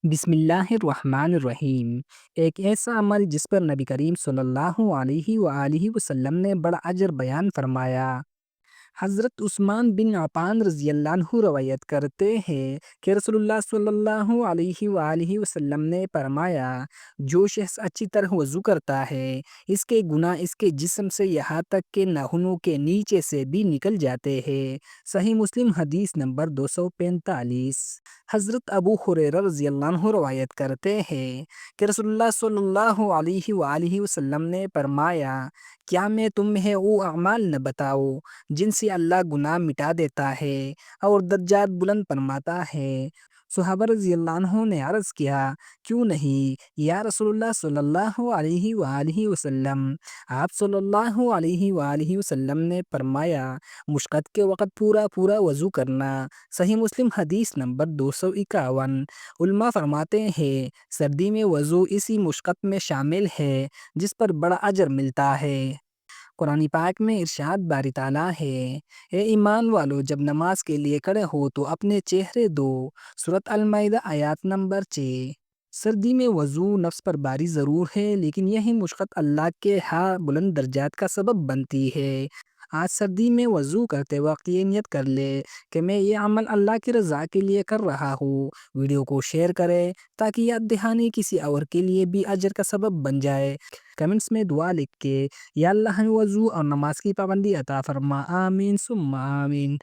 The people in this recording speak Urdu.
بسم اللہ الرحمن الرحیم۔ ایک ایسا عمل جس پر نبی کریم صلی اللہ علیہ وآلہ وسلم نے بڑا اجر بیان فرمایا۔ حضرت عثمان بن عفان رضی اللہ عنہ روایت کرتے ہیں کہ رسول اللہ صلی اللہ علیہ وآلہ وسلم نے فرمایا، جو شخص اچھی طرح وضو کرتا ہے، اس کے گناہ اس کے جسم سے یہاں تک کہ ناخنوں کے نیچے سے بھی نکل جاتے ہیں۔ صحیح مسلم حدیث نمبر 245۔ حضرت ابو ہریرہ رضی اللہ عنہ روایت کرتے ہیں کہ رسول اللہ صلی اللہ علیہ وآلہ وسلم نے فرمایا، کیا میں تمہیں وہ اعمال نہ بتاؤں جن سے اللہ گناہ مٹا دیتا ہے اور درجات بلند فرماتا ہے؟ صحابہ رضی اللہ عنہ نے عرض کیا، کیوں نہیں یا رسول اللہ صلی اللہ علیہ وآلہ وسلم؟ آپ صلی اللہ علیہ وآلہ وسلم نے فرمایا، مشقت کے وقت پورا پورا وضو کرنا۔ صحیح مسلم حدیث نمبر 251۔ علماء فرماتے ہیں، سردی میں وضو اسی مشقت میں شامل ہے جس پر بڑا اجر ملتا ہے۔ قرآن پاک میں ارشاد باری تعالیٰ ہے، اے ایمان والو، جب نماز کے لیے کھڑے ہو تو اپنے چہرے دو۔ سورۃ المائدہ آیات نمبر 6۔ سردی میں وضو نفس پر باری ضرور ہے، لیکن یہی مشقت اللہ کے ہاں بلند درجات کا سبب بنتی ہے۔ آج سردی میں وضو کرتے وقت یہ نیت کر لے کہ میں یہ عمل اللہ کی رضا کے لیے کر رہا ہوں۔ ویڈیو کو شیئر کریں تاکہ یاد دہانی کسی اور کے لیے بھی اجر کا سبب بن جائے۔ کمنٹس میں دعا لکھ کے یا اللہ ہمیں وضو اور نماز کی پابندی عطا فرما، آمین ثم آمین۔